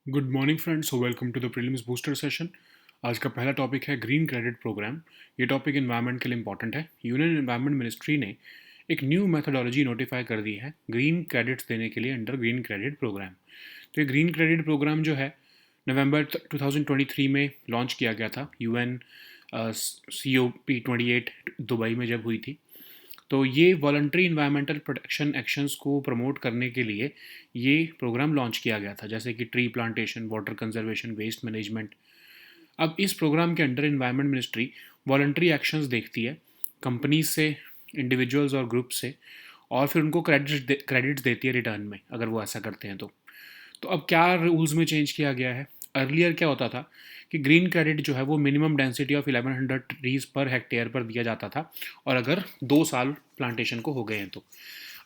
Good morning friends, welcome to the prelims booster session. आज का पहला टॉपिक है ग्रीन क्रेडिट प्रोग्राम। ये टॉपिक इन्वायरमेंट के लिए इंपॉर्टेंट है। यूनियन इन्वायरमेंट मिनिस्ट्री ने एक न्यू मेथोडोलॉजी नोटिफाई कर दी है ग्रीन क्रेडिट्स देने के लिए अंडर ग्रीन क्रेडिट प्रोग्राम। तो ये ग्रीन क्रेडिट प्रोग्राम जो है नवंबर 2023 में लॉन्च किया गया था। यूएन COP28 दुबई में जब हुई थी, तो ये वॉलंटरी इन्वायरमेंटल प्रोटेक्शन एक्शंस को प्रमोट करने के लिए ये प्रोग्राम लॉन्च किया गया था, जैसे कि tree plantation, water conservation, waste management. अब इस प्रोग्राम के under environment ministry voluntary actions देखती है कंपनीज से, इंडिविजुअल्स और ग्रुप से, और फिर उनको क्रेडिट्स देती है रिटर्न में अगर वो ऐसा करते हैं तो अब क्या रूल्स में चेंज किया गया है। अर्लियर क्या होता था कि ग्रीन क्रेडिट जो है वो minimum density of 1100 trees per hectare पर दिया जाता था, और अगर 2 साल प्लांटेशन को हो गए हैं तो।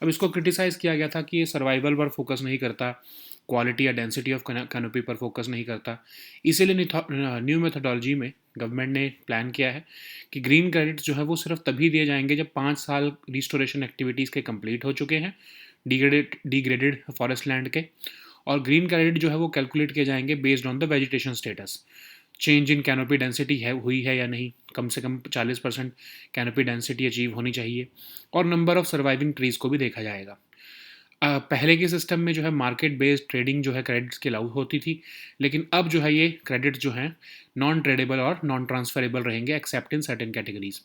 अब इसको क्रिटिसाइज़ किया गया था कि ये सर्वाइवल पर फोकस नहीं करता, क्वालिटी या डेंसिटी ऑफ कैनोपी पर फोकस नहीं करता। इसीलिए न्यू मेथोडोलॉजी में गवर्नमेंट ने प्लान किया है कि ग्रीन क्रेडिट्स जो है वो सिर्फ तभी दिए जाएंगे जब 5 साल रिस्टोरेशन एक्टिविटीज़ के कंप्लीट हो चुके हैं डिग्रेडेड फॉरेस्ट लैंड के। और ग्रीन क्रेडिट जो है वो कैलकुलेट किए जाएंगे based on the vegetation status. Change in canopy density है हुई है या नहीं, कम से कम 40% कैनोपी डेंसिटी अचीव होनी चाहिए, और नंबर ऑफ सर्वाइविंग ट्रीज को भी देखा जाएगा। पहले के सिस्टम में जो है मार्केट बेस्ड ट्रेडिंग जो है क्रेडिट्स की अलाउ होती थी, लेकिन अब जो है ये क्रेडिट जो है नॉन ट्रेडेबल और नॉन ट्रांसफरेबल रहेंगे एक्सेप्ट इन सर्टेन कैटेगरीज।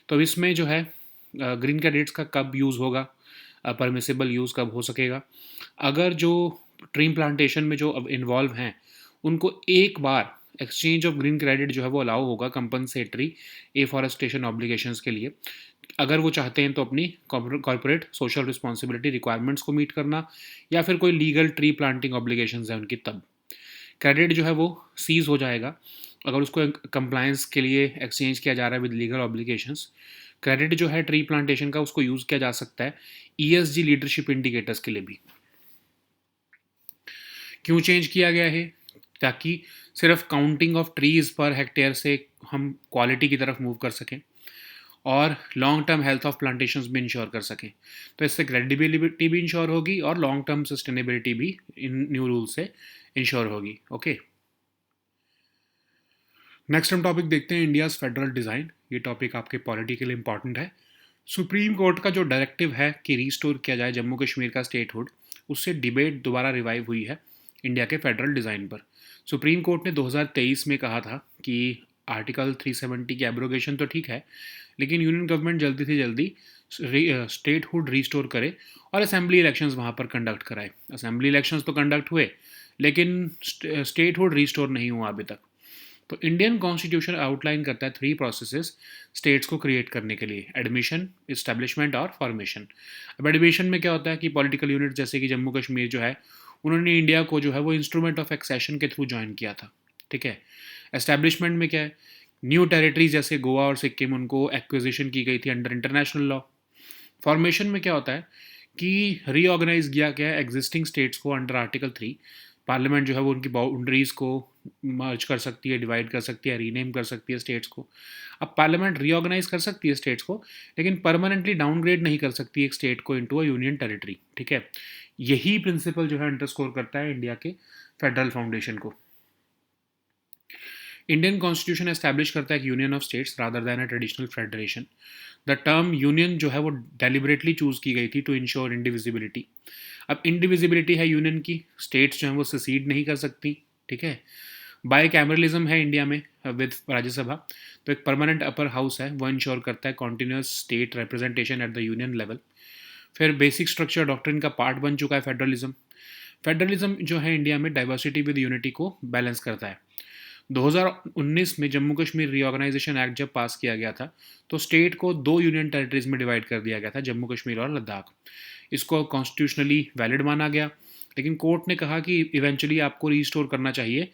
तो इसमें जो है ग्रीन क्रेडिट्स का कब यूज़ होगा, परमिसेबल यूज़ कब हो सकेगा, अगर जो ट्री प्लांटेशन में जो अब इन्वॉल्व हैं उनको एक बार एक्सचेंज ऑफ ग्रीन क्रेडिट जो है वो अलाउ होगा कंपनसेटरी एफॉरेस्टेशन ऑब्लिगेशंस के लिए, अगर वो चाहते हैं तो अपनी कॉर्पोरेट सोशल रिस्पॉन्सिबिलिटी रिक्वायरमेंट्स को मीट करना, या फिर कोई लीगल ट्री प्लांटिंग ऑब्लिगेशंस हैं उनकी, तब क्रेडिट जो है वो सीज हो जाएगा। अगर उसको कंप्लायंस के लिए एक्सचेंज किया जा रहा है विद लीगल ऑब्लिगेशंस, क्रेडिट जो है ट्री प्लांटेशन का उसको यूज़ किया जा सकता है ESG लीडरशिप इंडिकेटर्स के लिए भी। क्यों चेंज किया गया है? ताकि सिर्फ counting of trees per hectare से हम क्वालिटी की तरफ मूव कर सकें और long term health of plantations भी इंश्योर कर सकें। तो इससे क्रेडिबिलिटी भी इंश्योर होगी और लॉन्ग टर्म सस्टेनेबिलिटी भी इन न्यू रूल से इंश्योर होगी। ओके, नेक्स्ट हम टॉपिक देखते हैं इंडियाज़ फेडरल डिज़ाइन। ये टॉपिक आपके पॉलिटी के लिए इंपॉर्टेंट है। सुप्रीम कोर्ट का जो डायरेक्टिव है कि रीस्टोर किया जाए जम्मू कश्मीर का स्टेटहुड, उससे डिबेट दोबारा रिवाइव हुई है इंडिया के फेडरल डिज़ाइन पर। सुप्रीम कोर्ट ने 2023 में कहा था कि आर्टिकल 370 की एब्रोगेशन तो ठीक है, लेकिन यूनियन गवर्नमेंट जल्दी से जल्दी स्टेटहुड रीस्टोर करे और असेंबली इलेक्शंस वहाँ पर कंडक्ट कराए। असेंबली इलेक्शंस तो कंडक्ट हुए, लेकिन स्टेटहुड रीस्टोर नहीं हुआ अभी तक। तो इंडियन कॉन्स्टिट्यूशन आउटलाइन करता है 3 प्रोसेसेस स्टेट्स को क्रिएट करने के लिए: एडमिशन, इस्टेब्लिशमेंट और फॉर्मेशन। अब एडमिशन में क्या होता है कि पॉलिटिकल यूनिट जैसे कि जम्मू कश्मीर जो है, उन्होंने इंडिया को जो है वो इंस्ट्रूमेंट ऑफ एक्सेशन के थ्रू ज्वाइन किया था। ठीक है। एस्टेब्लिशमेंट में क्या है, न्यू टेरिटरीज जैसे गोवा और सिक्किम, उनको एक्विजिशन की गई थी अंडर इंटरनेशनल लॉ। फॉर्मेशन में क्या होता है कि रीऑर्गेनाइज किया गया एग्जिस्टिंग स्टेट्स को अंडर आर्टिकल 3। पार्लियामेंट जो है वो उनकी बाउंड्रीज को मर्ज कर सकती है, डिवाइड कर सकती है, रीनेम कर सकती है स्टेट्स को। अब पार्लियामेंट रीऑर्गेनाइज कर सकती है स्टेट्स को, लेकिन परमानेंटली डाउनग्रेड नहीं कर सकती एक स्टेट को इनटू अ यूनियन टेरिटरी। ठीक है। यही प्रिंसिपल जो है अंडरस्कोर करता है इंडिया के फेडरल फाउंडेशन को। इंडियन कॉन्स्टिट्यूशन एस्टैब्लिश करता है union of states rather than a traditional federation. The term union जो है वो डेलिबरेटली चूज की गई थी टू इंश्योर इंडिविजिबिलिटी। अब इंडिविजिबिलिटी है यूनियन की, स्टेट्स जो हैं वो secede नहीं कर सकती। ठीक है। बाई कैमरलिज्म है इंडिया में विद राज्यसभा, तो एक परमानेंट अपर हाउस है, वो इंश्योर करता है continuous state representation at the union level. फिर बेसिक स्ट्रक्चर डॉक्ट्रिन का पार्ट बन चुका है फेडरलिज्म। फेडरलिज्म जो है इंडिया में डाइवर्सिटी विद यूनिटी को बैलेंस करता है। 2019 में जम्मू कश्मीर रीऑर्गेनाइजेशन एक्ट जब पास किया गया था, तो स्टेट को 2 यूनियन टेरिटरीज में डिवाइड कर दिया गया था, जम्मू कश्मीर और लद्दाख। इसको कॉन्स्टिट्यूशनली वैलिड माना गया, लेकिन कोर्ट ने कहा कि इवेंचुअली आपको रीस्टोर करना चाहिए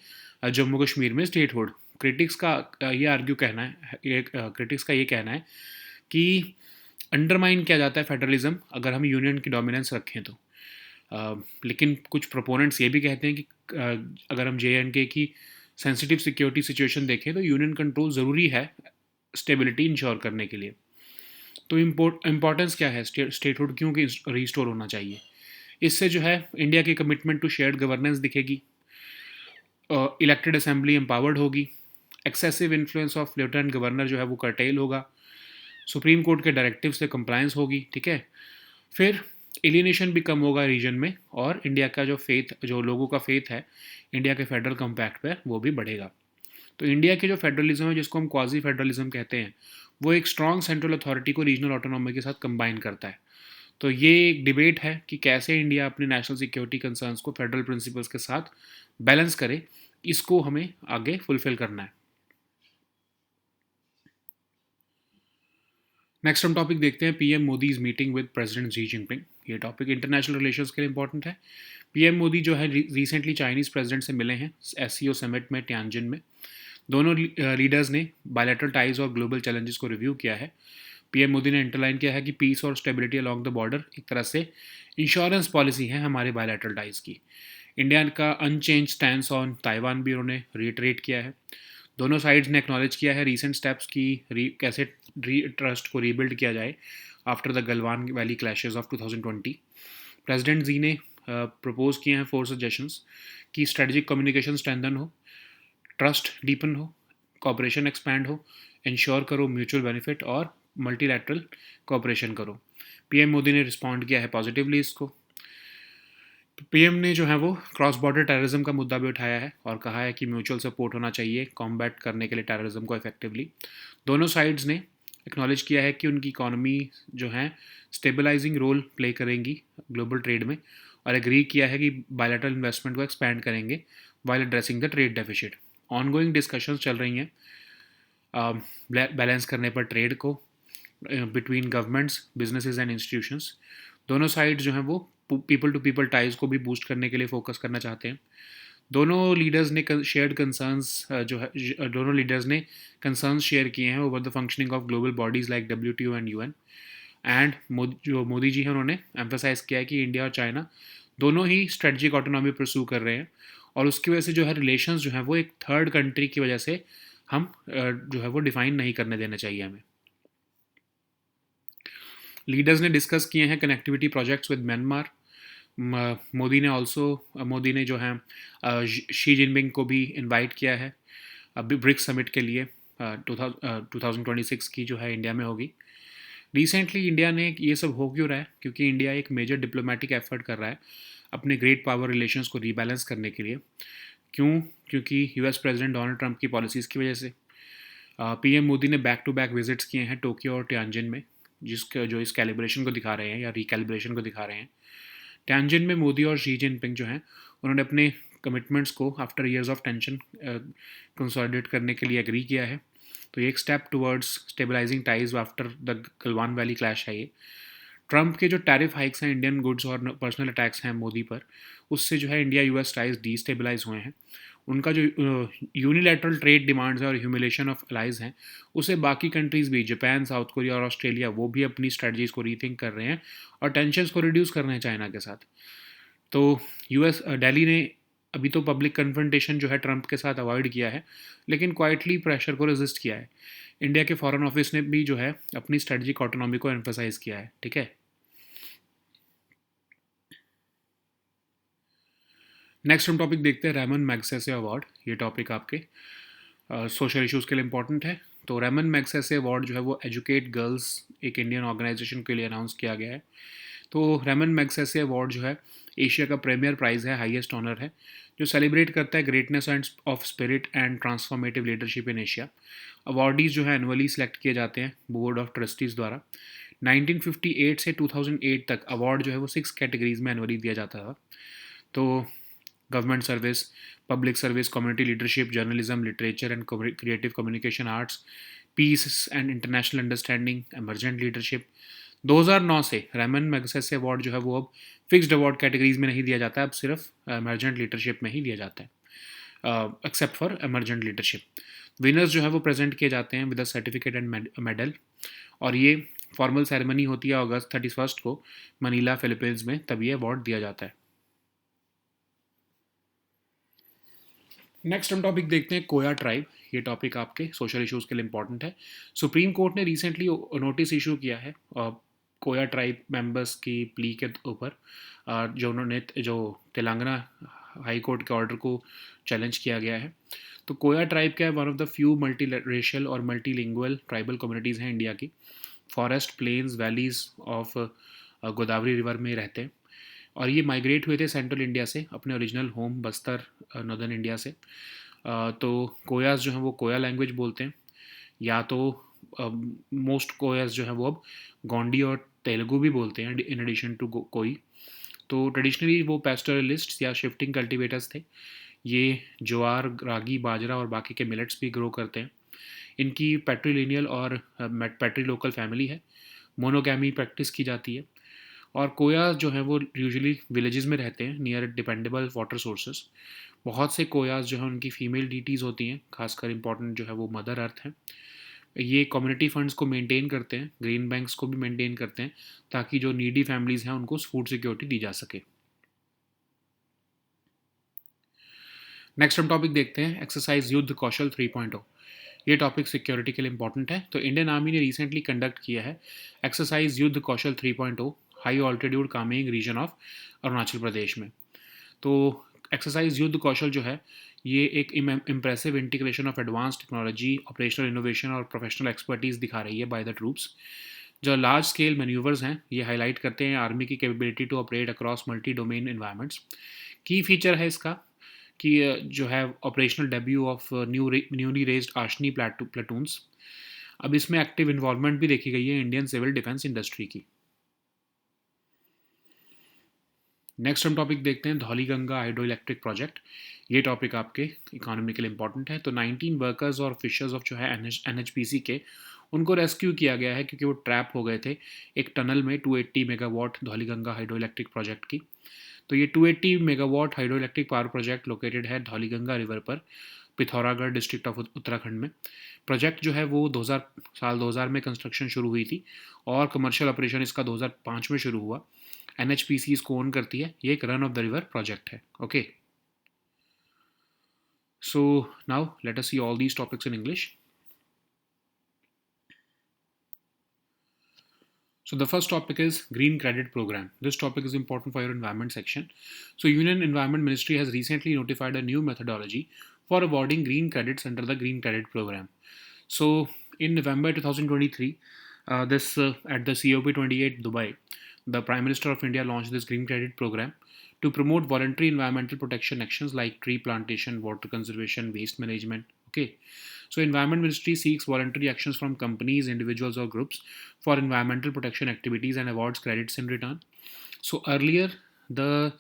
जम्मू कश्मीर में स्टेटहुड। क्रिटिक्स का ये आर्ग्यू कहना है, क्रिटिक्स का ये कहना है कि अंडरमाइन किया जाता है फेडरलिज्म अगर हम यूनियन की डोमिनेंस रखें तो। लेकिन कुछ प्रोपोनेंट्स ये भी कहते हैं कि अगर हम JNK की सेंसिटिव सिक्योरिटी सिचुएशन देखें तो यूनियन कंट्रोल ज़रूरी है स्टेबिलिटी इंश्योर करने के लिए। तो इम्पोर्टेंस क्या है, स्टेटहुड क्यों रिस्टोर होना चाहिए? इससे जो है इंडिया की कमिटमेंट टू शेयर्ड गवर्नेंस दिखेगी। इलेक्टेड असेंबली एम्पावर्ड होगी, excessive influence of lieutenant governor जो है वो कर्टेल होगा, सुप्रीम कोर्ट के डायरेक्टिव से कंप्लायंस होगी, ठीक है। फिर एलिनेशन भी कम होगा रीजन में, और इंडिया का जो फेथ, जो लोगों का फेथ है इंडिया के फेडरल कम्पैक्ट पे, वो भी बढ़ेगा। तो इंडिया के जो फेडरलिज्म है, जिसको हम क्वाजी फेडरलिज्म कहते हैं, वो एक स्ट्रॉन्ग सेंट्रल अथॉरिटी को रीजनल ऑटोनॉमी के साथ कंबाइन करता है। तो ये एक डिबेट है कि कैसे इंडिया अपने नेशनल सिक्योरिटी कंसर्न्स को फेडरल प्रिंसिपल्स के साथ बैलेंस करे, इसको हमें आगे फुलफिल करना है। नेक्स्ट हम टॉपिक देखते हैं, PM Modi is meeting with president Xi Jinping. ये टॉपिक इंटरनेशनल रिलेशंस के लिए इंपॉर्टेंट है। पीएम मोदी जो है रिसेंटली चाइनीज़ प्रेसिडेंट से मिले हैं एससीओ समिट में टियानजिन में। दोनों लीडर्स ने बायलैटरल टाइज और ग्लोबल चैलेंजेस को रिव्यू किया है। पीएम मोदी ने इंटरलाइन किया है कि पीस और स्टेबिलिटी अलॉन्ग द बॉर्डर एक तरह से इंश्योरेंस पॉलिसी है हमारे बायलैटरल टाइज की। इंडिया का अनचेंज स्टैंड ऑन ताइवान भी उन्होंने रिटरेट किया है। दोनों साइड्स ने एक्नॉलेज किया है रीसेंट स्टेप्स की कैसे ट्रस्ट को रीबिल्ड किया जाए after the Galwan valley clashes of 2020। President ji ने प्रपोज किए हैं 4 सजेशंस कि स्ट्रेटजिक कम्युनिकेशन स्ट्रेंथन हो, ट्रस्ट डीपन हो, कॉपरेशन एक्सपैंड हो, इंश्योर करो म्यूचुअल बेनिफिट, और मल्टीलैटरल कॉपरेशन करो। पीएम मोदी ने रिस्पॉन्ड किया है पॉजिटिवली इसको। पीएम ने जो है वो क्रॉस बॉर्डर टेररिज्म का मुद्दा भी उठाया है और कहा है कि म्यूचुअल सपोर्ट होना चाहिए कॉम्बैट करने के लिए टेररिज्म को इफेक्टिवली। दोनों साइड्स ने एक्नॉलेज किया है कि उनकी इकॉनमी जो है स्टेबलाइजिंग रोल प्ले करेंगी ग्लोबल ट्रेड में, और एग्री किया है कि बायलैटरल इन्वेस्टमेंट को एक्सपैंड करेंगे while addressing the trade deficit. Ongoing discussions चल रही हैं बैलेंस करने पर ट्रेड को between governments, businesses and institutions. दोनों साइड जो हैं वो पीपल टू पीपल टाइज को भी बूस्ट करने के लिए फोकस करना चाहते हैं। दोनों लीडर्स ने शेयर्ड कंसर्न्स जो है दोनों लीडर्स ने कंसर्न्स शेयर किए हैं over the functioning of global bodies like WTO and UN। And जो मोदी जी हैं उन्होंने एम्फेसाइज किया है कि इंडिया और चाइना दोनों ही स्ट्रेटजिक ऑटोनॉमी परस्यू कर रहे हैं, और उसकी वजह से जो है रिलेशंस जो है वो एक थर्ड कंट्री की वजह से हम जो है वो डिफाइन नहीं करने देना चाहिए हमें। लीडर्स ने डिस्कस किए हैं connectivity projects with Myanmar. Modi ने जो है शी जिनपिंग को भी इनवाइट किया है ब्रिक्स समिट के लिए 2026 की जो है इंडिया में होगी। रिसेंटली इंडिया ने ये सब हो क्यों रहा है, क्योंकि इंडिया एक मेजर डिप्लोमेटिक एफर्ट कर रहा है अपने ग्रेट पावर रिलेशंस को रीबैलेंस करने के लिए। क्यों? क्योंकि यूएस प्रेसिडेंट डोनाल्ड ट्रंप की पॉलिसीज़ की वजह से। पीएम मोदी ने बैक टू बैक विजिट्स किए हैं टोक्यो और टियानजिन में, जिसके जो इस कैलिब्रेशन को दिखा रहे हैं या रिकैलिब्रेशन को दिखा रहे हैं। टियानजिन में मोदी और शी जिनपिंग जो हैं उन्होंने अपने कमिटमेंट्स को after years of tension consolidate करने के लिए एग्री किया है। तो ये एक step towards stabilising ties after the Galwan valley clash है ये। ट्रंप के जो टैरिफ हाइक्स हैं इंडियन गुड्स और पर्सनल अटैक्स हैं मोदी पर, उससे जो है इंडिया यूएस टाइज डीस्टेबलाइज हुए हैं। उनका जो यूनिलैटरल ट्रेड डिमांड्स है और ह्यूमिलेशन ऑफ अलाइज हैं, उसे बाकी कंट्रीज़ भी, जापान, साउथ कोरिया और ऑस्ट्रेलिया, वो भी अपनी स्ट्रेटजीज़ को रीथिंक कर रहे हैं और टेंशन्स को रिड्यूस कर रहे हैं चाइना के साथ। तो दिल्ली ने अभी तो पब्लिक कन्फ्रंटेशन जो है ट्रंप के साथ अवॉइड किया है, लेकिन क्वाइटली प्रेशर को रेजिस्ट किया है। इंडिया के फॉरेन ऑफिस ने भी जो है अपनी स्ट्रेटजिक ऑटोनॉमी को एम्फेसाइज किया है, ठीक है। नेक्स्ट हम टॉपिक देखते हैं रेमन मैग्सेसे अवार्ड। ये टॉपिक आपके सोशल इश्यूज़ के लिए इंपॉर्टेंट है। तो रेमन मैग्सेसे अवार्ड जो है वो एजुकेट गर्ल्स एक इंडियन ऑर्गेनाइजेशन के लिए अनाउंस किया गया है। तो रेमन मैग्सेसे अवार्ड जो है एशिया का प्रीमियर प्राइज़ है, हाईएस्ट ऑनर है, जो सेलिब्रेट करता है greatness end of spirit and transformative leadership in Asia. Awardees जो है एनुअली सेलेक्ट किए जाते हैं बोर्ड ऑफ ट्रस्टीज़ द्वारा। 1958 से 2008 तक अवार्ड जो है वो 6 कैटेगरीज में एनुअली दिया जाता था। तो government service, public service, community leadership, journalism, literature and creative communication, arts, peace and international understanding, emergent leadership. 2009 से रेमन मैग्सेसे अवार्ड जो है वो अब फिक्स्ड अवार्ड कैटेगरीज में नहीं दिया जाता है, अब सिर्फ एमरजेंट लीडरशिप में ही दिया जाता है, except for emergent leadership. Winners जो है वो प्रेजेंट किए जाते हैं with a certificate and medal, और ये फॉर्मल सेरेमनी होती है अगस्त 31 को मनीला, फिलीपींस में, तब ये अवार्ड दिया जाता है। नेक्स्ट हम टॉपिक देखते हैं कोया ट्राइब। ये टॉपिक आपके सोशल इश्यूज़ के लिए इंपॉर्टेंट है। सुप्रीम कोर्ट ने रिसेंटली नोटिस इशू किया है कोया ट्राइब मेंबर्स की प्ली के ऊपर, जो उन्होंने जो तेलंगाना हाई कोर्ट के ऑर्डर को चैलेंज किया गया है। तो कोया ट्राइब क्या है, one of the few multi racial और मल्टीलिंगुअल ट्राइबल कम्युनिटीज़ हैं इंडिया की। Forest, plains, valleys of Godavari river में रहते हैं और ये माइग्रेट हुए थे सेंट्रल इंडिया से, अपने original home Bastar northern India से। तो कोयास जो हैं वो कोया लैंग्वेज बोलते हैं, या तो मोस्ट कोयास जो है वो अब गोंडी और तेलुगु भी बोलते हैं इन एडिशन टू कोई। तो ट्रेडिशनली वो पेस्टोरलिस्ट्स या शिफ्टिंग कल्टीवेटर्स थे। ये ज्वार, रागी, बाजरा और बाकी के मिलेट्स भी ग्रो करते हैं। इनकी पैट्रीलिनियल और पैट्रीलोकल फैमिली है। मोनोगैमी प्रैक्टिस की जाती है और कोया जो है वो यूजुअली विलेजेस में रहते हैं नियर डिपेंडेबल वाटर सोर्सेज। बहुत से कोयास जो है उनकी फीमेल डीटीज़ होती हैं, खासकर इंपॉर्टेंट जो है वो मदर अर्थ है। ये कम्युनिटी फंड्स को मेंटेन करते हैं, ग्रीन बैंक्स को भी मेंटेन करते हैं, ताकि जो नीडी फैमिलीज़ हैं उनको फूड सिक्योरिटी दी जा सके। नेक्स्ट हम टॉपिक देखते हैं एक्सरसाइज युद्ध कौशल 3.0। ये टॉपिक सिक्योरिटी के लिए इंपॉर्टेंट है। तो इंडियन आर्मी ने रिसेंटली कंडक्ट किया है exercise Yuddh Kaushal 3.0 high altitude Kameng region of Arunachal Pradesh में। तो एक्सरसाइज युद्ध कौशल जो है ये एक impressive integration of advance technology, operational innovation और प्रोफेशनल एक्सपर्टीज़ दिखा रही है बाय द ट्रूप्स। जो लार्ज स्केल मैन्यूवर्स हैं ये हाईलाइट करते हैं आर्मी की capability to operate across multi domain environments. की फीचर है इसका कि जो है operational debut of newly raised Ashni platoons. अब इसमें एक्टिव इन्वॉल्वमेंट भी देखी गई है इंडियन सिविल डिफेंस इंडस्ट्री की। नेक्स्ट हम टॉपिक देखते हैं धौलीगंगा हाइड्रो इलेक्ट्रिक प्रोजेक्ट। ये टॉपिक आपके इकोनॉमी के लिए इंपॉर्टेंट है। तो 19 वर्कर्स और फिशर्स ऑफ जो है NHPC के, उनको रेस्क्यू किया गया है क्योंकि वो ट्रैप हो गए थे एक टनल में 280 megawatt Dhauliganga hydro electric project की। तो ये 280 megawatt hydro electric power project located है धौलीगंगा रिवर पर, पिथौरागढ़ डिस्ट्रिक्ट ऑफ उत्तराखंड में। प्रोजेक्ट जो है वो 2000 में कंस्ट्रक्शन शुरू हुई थी और कमर्शियल ऑपरेशन इसका 2005 में शुरू हुआ। NHPC इसको ओन करती है। ये एक run of the river project है। Okay, so now let us see all these topics in English. So the first topic is Green Credit Program. This topic is important for your environment section. So Union Environment Ministry has recently notified a new methodology for awarding green credits under the Green Credit Program. So in November 2023, at the COP28 Dubai, the Prime Minister of India launched this Green Credit Program to promote voluntary environmental protection actions like tree plantation, water conservation, waste management. Okay. So Environment Ministry seeks voluntary actions from companies, individuals or groups for environmental protection activities and awards credits in return. So earlier, the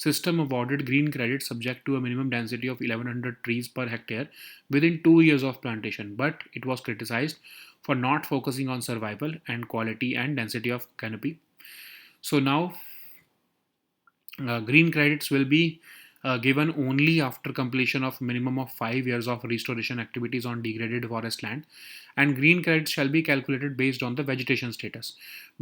system awarded green credits subject to a minimum density of 1100 trees per hectare within 2 years of plantation, but it was criticized for not focusing on survival and quality and density of canopy. So now green credits will be given only after completion of minimum of 5 years of restoration activities on degraded forest land, and green credits shall be calculated based on the vegetation status,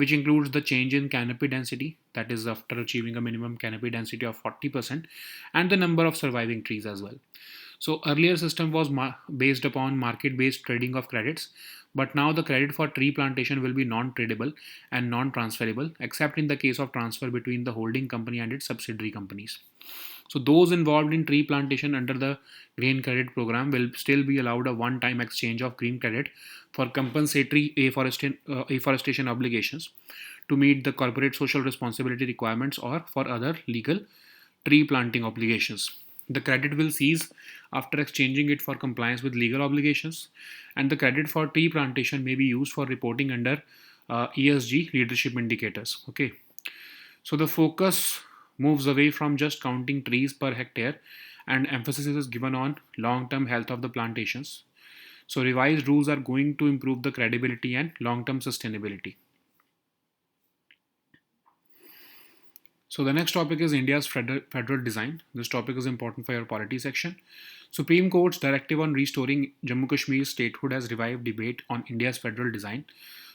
which includes the change in canopy density, that is after achieving a minimum canopy density of 40%, and the number of surviving trees as well. So earlier system was based upon market based trading of credits, but now the credit for tree plantation will be non-tradable and non-transferable except in the case of transfer between the holding company and its subsidiary companies. So those involved in tree plantation under the green credit program will still be allowed a one-time exchange of green credit for compensatory afforestation obligations to meet the corporate social responsibility requirements or for other legal tree planting obligations. The credit will cease after exchanging it for compliance with legal obligations, and the credit for tree plantation may be used for reporting under ESG leadership indicators. Okay, so the focus moves away from just counting trees per hectare and emphasis is given on long term health of the plantations. So, revised rules are going to improve the credibility and long term sustainability. So the next topic is India's federal design. This topic is important for your polity section. Supreme Court's directive on restoring Jammu Kashmir's statehood has revived debate on India's federal design.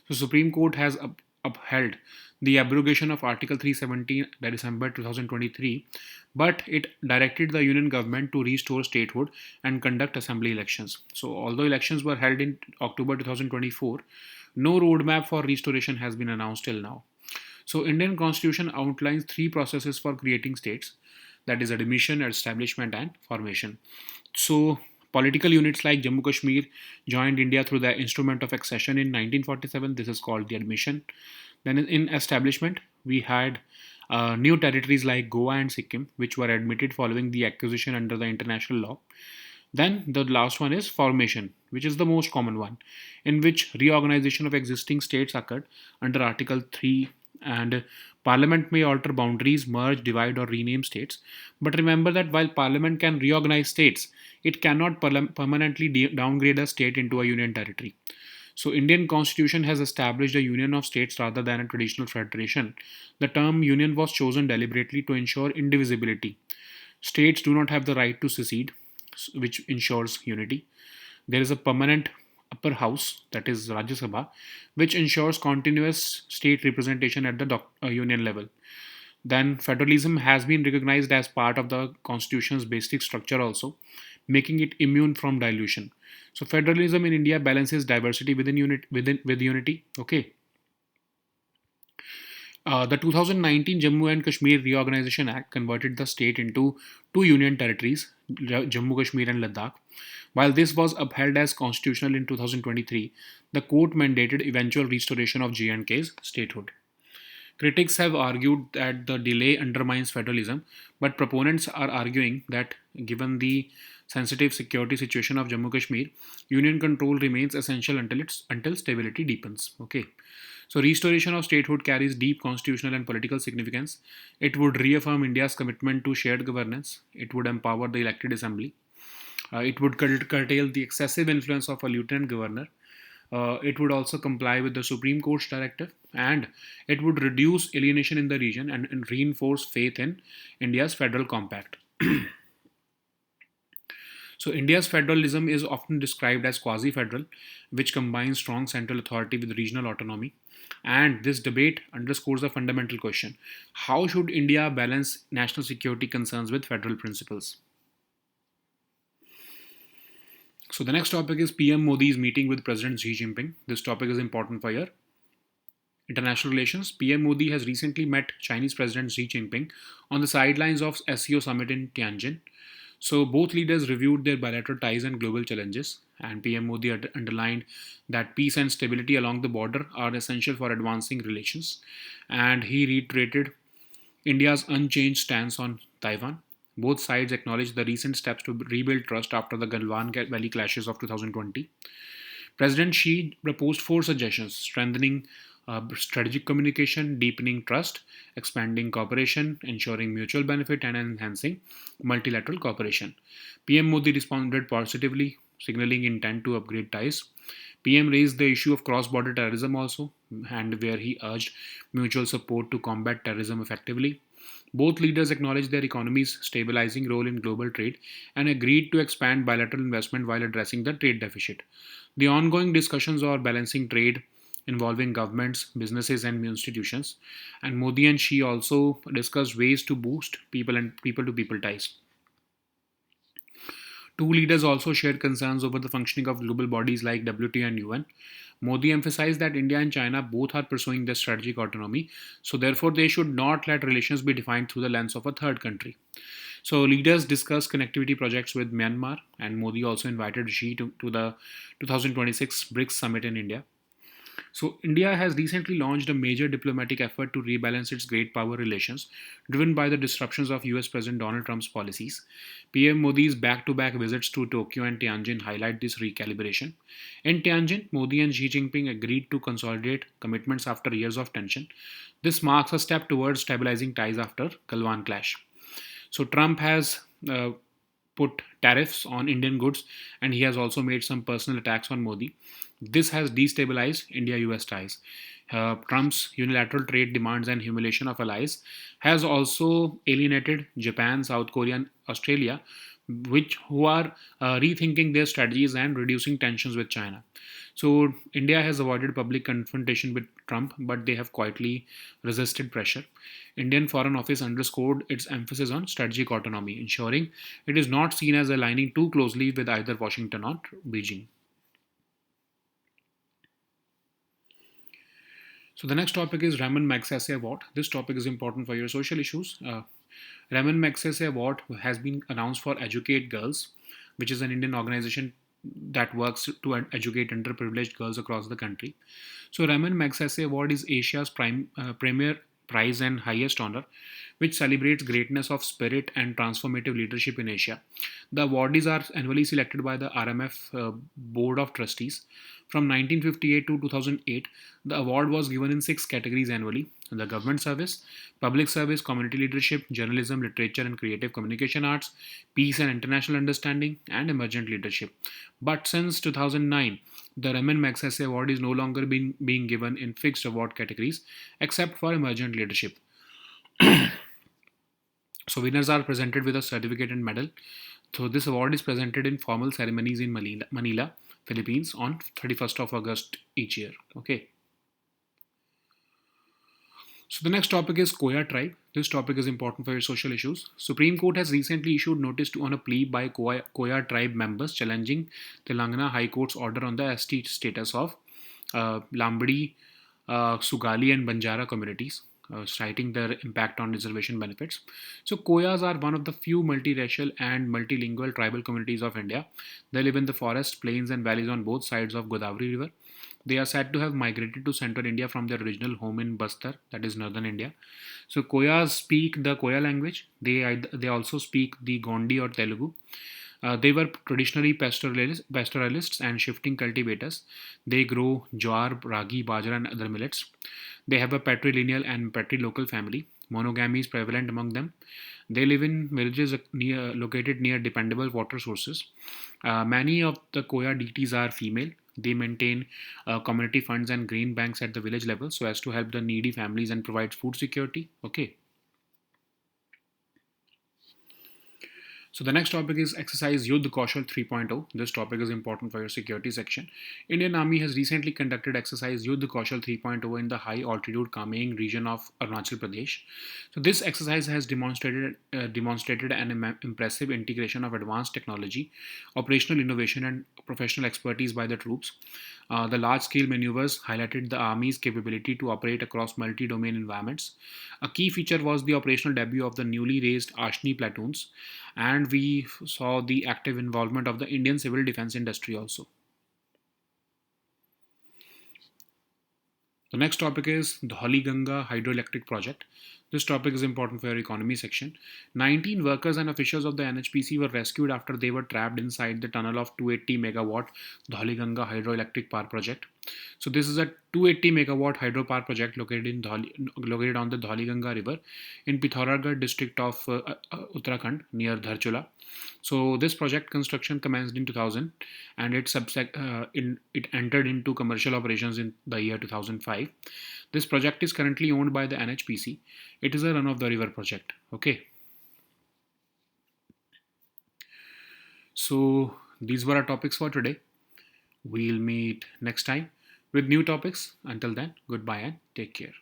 So Supreme Court has upheld the abrogation of Article 370 by December 2023, but it directed the union government to restore statehood and conduct assembly elections. So although elections were held in October 2024, no roadmap for restoration has been announced till now. So Indian Constitution outlines three processes for creating states. that is admission, establishment, and formation. So, political units like Jammu Kashmir joined India through the instrument of accession in 1947. This is called the admission. Then, in establishment, we had new territories like Goa and Sikkim, which were admitted following the acquisition under the international law. Then the last one is formation, which is the most common one, in which reorganization of existing states occurred under Article 3, and Parliament may alter boundaries, merge, divide, or rename states. But remember that while Parliament can reorganize states, it cannot permanently downgrade a state into a union territory. So Indian constitution has established a union of states rather than a traditional federation. The term union was chosen deliberately to ensure indivisibility. States do not have the right to secede, which ensures unity. There is a permanent upper house, that is Rajya Sabha, which ensures continuous state representation at the union level. Then federalism has been recognized as part of the constitution's basic structure also, making it immune from dilution. So federalism in India balances diversity with unity. Okay. The 2019 Jammu and Kashmir Reorganization Act converted the state into two union territories, Jammu Kashmir and Ladakh. While this was upheld as constitutional in 2023, the court mandated eventual restoration of J&K's statehood. Critics have argued that the delay undermines federalism, but proponents are arguing that given the sensitive security situation of Jammu Kashmir, union control remains essential until stability deepens. Okay. So restoration of statehood carries deep constitutional and political significance. It would reaffirm India's commitment to shared governance. It would empower the elected assembly. It would curtail the excessive influence of a lieutenant governor. It would also comply with the Supreme Court's directive, and it would reduce alienation in the region and reinforce faith in India's federal compact. So, India's federalism is often described as quasi federal, which combines strong central authority with regional autonomy. And this debate underscores a fundamental question: how should India balance national security concerns with federal principles? So, the next topic is PM Modi's meeting with President Xi Jinping. This topic is important for your international relations. PM Modi has recently met Chinese President Xi Jinping on the sidelines of SCO summit in Tianjin. So both leaders reviewed their bilateral ties and global challenges, and PM Modi underlined that peace and stability along the border are essential for advancing relations, and he reiterated India's unchanged stance on Taiwan. Both sides acknowledged the recent steps to rebuild trust after the Galwan Valley clashes of 2020. President Xi proposed four suggestions: strengthening strategic communication, deepening trust, expanding cooperation, ensuring mutual benefit, and enhancing multilateral cooperation. PM Modi responded positively, signaling intent to upgrade ties. PM raised the issue of cross border terrorism also, and where he urged mutual support to combat terrorism effectively. Both leaders acknowledged their economies' stabilizing role in global trade and agreed to expand bilateral investment while addressing the trade deficit. The ongoing discussions are balancing trade involving governments, businesses, and institutions. And Modi and Xi also discussed ways to boost people to people ties. Two leaders also shared concerns over the functioning of global bodies like WTO and UN. Modi emphasized that India and China both are pursuing their strategic autonomy, so therefore they should not let relations be defined through the lens of a third country. So leaders discussed connectivity projects with Myanmar, and Modi also invited Xi to the 2026 BRICS summit in India. So, India has recently launched a major diplomatic effort to rebalance its great power relations, driven by the disruptions of US President Donald Trump's policies. PM Modi's back to back visits to Tokyo and Tianjin highlight this recalibration. In Tianjin, Modi and Xi Jinping agreed to consolidate commitments after years of tension. This marks a step towards stabilizing ties after Galwan clash. So, Trump has put tariffs on Indian goods, and he has also made some personal attacks on Modi. This has destabilized India US ties. Trump's unilateral trade demands and humiliation of allies has also alienated Japan, South Korea, and Australia, which who are rethinking their strategies and reducing tensions with China. So India has avoided public confrontation with Trump, but they have quietly resisted pressure. Indian Foreign Office underscored its emphasis on strategic autonomy, ensuring it is not seen as aligning too closely with either Washington or Beijing. So the next topic is Raman Magsaysay Award. This topic is important for your social issues. Raman Magsaysay Award has been announced for Educate Girls, which is an Indian organization that works to educate underprivileged girls across the country. So, Raman Magsaysay Award is Asia's premier prize and highest honor, which celebrates greatness of spirit and transformative leadership in Asia. The awardees are annually selected by the RMF Board of Trustees. From 1958 to 2008, the award was given in six categories annually: the government service, public service, community leadership, journalism, literature and creative communication arts, peace and international understanding, and emergent leadership. But since 2009, the Raman Magsaysay Award is no longer being given in fixed award categories except for emergent leadership. So winners are presented with a certificate and medal. So this award is presented in formal ceremonies in Manila, Philippines on 31st of August each year. Okay. So the next topic is Koya tribe. This topic is important for your social issues. Supreme Court has recently issued notice on a plea by Koya tribe members challenging Telangana High Court's order on the ST status of Lambadi, Sugali and Banjara communities, citing their impact on reservation benefits. So Koyas are one of the few multiracial and multilingual tribal communities of India. They live in the forests, plains and valleys on both sides of Godavari River. They are said to have migrated to central India from their original home in Bastar, that is northern India. So Koyas speak the Koya language. They also speak the Gondi or Telugu. They were traditionally pastoralists and shifting cultivators. They grow jowar, ragi, bajra, and other millets. They have a patrilineal and patrilocal family. Monogamy is prevalent among them. They live in villages located near dependable water sources. Many of the Koya deities are female. They maintain community funds and grain banks at the village level so as to help the needy families and provide food security. Okay. So the next topic is exercise Yudh Kaushal 3.0. This topic is important for your security section. Indian Army has recently conducted exercise Yudh Kaushal 3.0 in the high altitude Kameeng region of Arunachal Pradesh. So this exercise has demonstrated an impressive integration of advanced technology, operational innovation, and professional expertise by the troops. The large scale maneuvers highlighted the Army's capability to operate across multi domain environments. A key feature was the operational debut of the newly raised Ashni platoons, and we saw the active involvement of the Indian civil defense industry also. The next topic is the Dhauliganga hydroelectric project. This topic is important for your economy section. 19 workers and officials of the NHPC were rescued after they were trapped inside the tunnel of 280 megawatt Dhauliganga hydroelectric power project. So this is a 280 megawatt hydropower project located on the Dhauliganga river in Pithoragarh district of Uttarakhand near Dharchula. So this project construction commenced in 2000, and it entered into commercial operations in the year 2005. This project is currently owned by the NHPC. It is a run of the river project. Okay. So these were our topics for today. We'll meet next time with new topics. Until then, goodbye and take care.